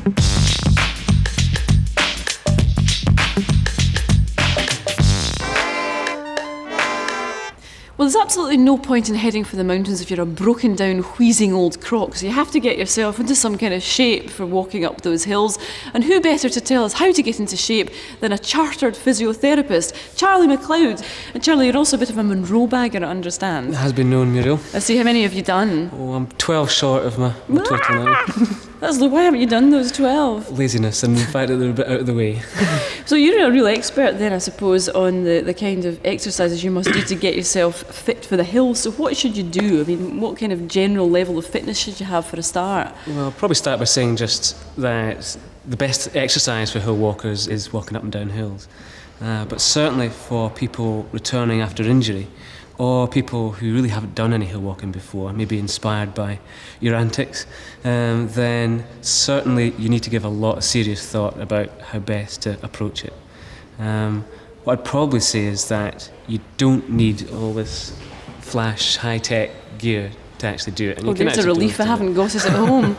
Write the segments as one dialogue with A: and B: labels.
A: Well, there's absolutely no point in heading for the mountains if you're a broken down, wheezing old croc, so you have to get yourself into some kind of shape for walking up those hills. And who better to tell us how to get into shape than a chartered physiotherapist, Charlie McLeod. And Charlie, you're also a bit of a Monroe bagger, I understand.
B: It has been known, Muriel.
A: I see, how many have you done?
B: Oh, I'm 12 short of my total now.
A: That's why haven't you done those 12?
B: Laziness and the fact that they're a bit out of the way.
A: So you're a real expert then, I suppose, on the kind of exercises you must do to get yourself fit for the hills. So what should you do? I mean, what kind of general level of fitness should you have for a start?
B: Well, I'll probably start by saying just that the best exercise for hill walkers is walking up and down hills. But certainly for people returning after injury, or people who really haven't done any hill walking before, maybe inspired by your antics, then certainly you need to give a lot of serious thought about how best to approach it. What I'd probably say is that you don't need all this flash, high-tech gear to actually do it. And
A: there's a relief I haven't got it at home.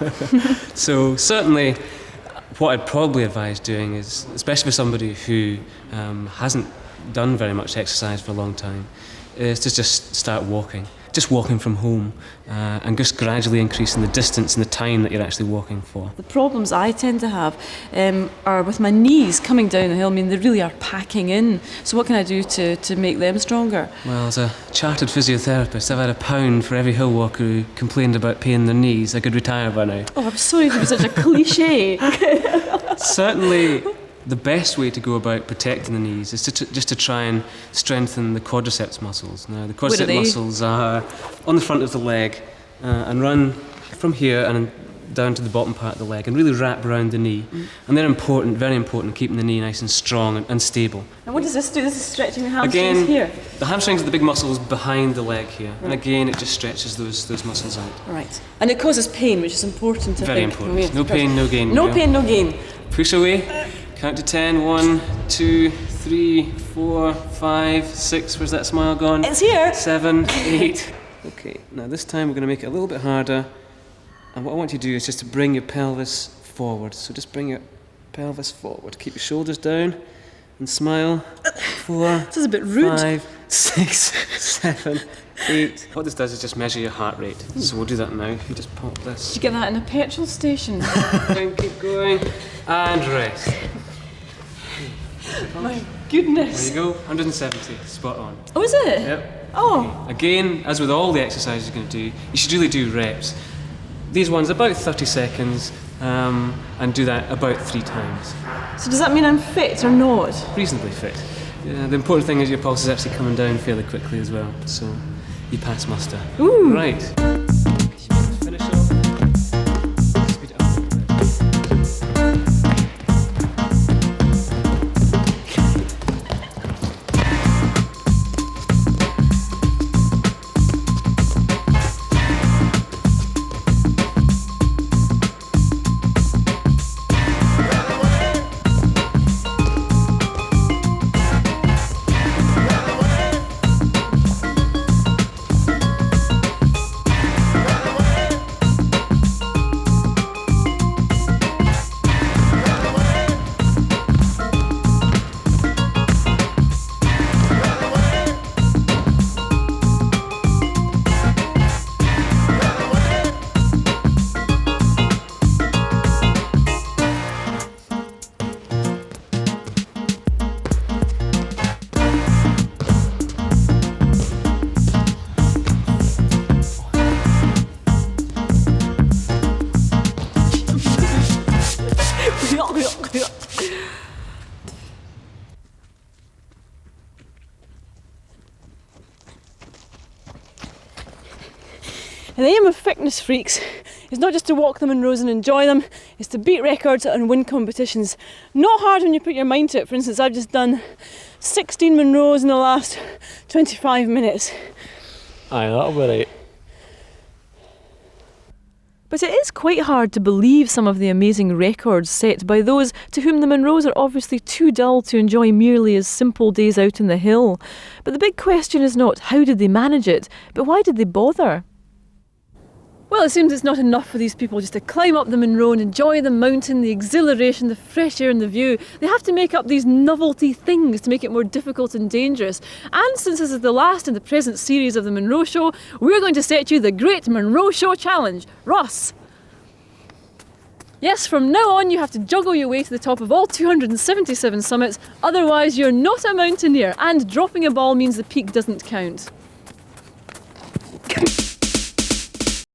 B: So certainly what I'd probably advise doing is, especially for somebody who hasn't done very much exercise for a long time, is to just start walking. Just walking from home and just gradually increasing the distance and the time that you're actually walking for.
A: The problems I tend to have are with my knees coming down the hill. I mean, they really are packing in. So what can I do to make them stronger?
B: Well, as a chartered physiotherapist, I've had £1 for every hill walker who complained about pain in their knees. I could retire by now.
A: Oh, I'm sorry to be such a cliche.
B: Certainly, the best way to go about protecting the knees is just to try and strengthen the quadriceps muscles. Now, the quadriceps muscles are on the front of the leg and run from here and down to the bottom part of the leg and really wrap around the knee. And they're important, very important, keeping the knee nice and strong and stable.
A: And what does this do? This is stretching the hamstrings
B: again,
A: here?
B: The hamstrings are the big muscles behind the leg here. Right. And again, it just stretches those muscles out.
A: Right. And it causes pain, which is important, I think.
B: Very important. No pain, no gain.
A: No pain, no gain.
B: Push away. Count to 10. 1, 2, 3, 4, 5, 6. Where's that smile gone?
A: It's here.
B: 7, 8. Okay, now this time we're going to make it a little bit harder. And what I want you to do is just to bring your pelvis forward. So just bring your pelvis forward. Keep your shoulders down and smile. 4,
A: this is a bit rude.
B: 5, 6, 7, 8. What this does is just measure your heart rate. So we'll do that now. If you just pop this.
A: Did you get that in a petrol station?
B: Keep going. And rest.
A: My goodness.
B: There you go, 170, spot on.
A: Oh, is it?
B: Yep.
A: Oh.
B: Okay. Again, as with all the exercises you're going to do, you should really do reps. These ones about 30 seconds and do that about 3 times.
A: So does that mean I'm fit or not?
B: Reasonably fit. Yeah, the important thing is your pulse is actually coming down fairly quickly as well, so you pass muster.
A: Ooh.
B: Right. Finish off. Speed it up a little bit. And the aim of fitness freaks is not just to walk the Monroes and enjoy them, it's to beat records and win competitions. Not hard when you put your mind to it. For instance, I've just done 16 Monroes in the last 25 minutes. Aye, that'll be right.
A: But it is quite hard to believe some of the amazing records set by those to whom the Monroes are obviously too dull to enjoy merely as simple days out in the hill. But the big question is not how did they manage it, but why did they bother? Well, it seems it's not enough for these people just to climb up the Munro and enjoy the mountain, the exhilaration, the fresh air and the view. They have to make up these novelty things to make it more difficult and dangerous. And since this is the last in the present series of the Munro Show, we're going to set you the Great Munro Show Challenge. Ross. Yes, from now on you have to juggle your way to the top of all 277 summits, otherwise you're not a mountaineer, and dropping a ball means the peak doesn't count.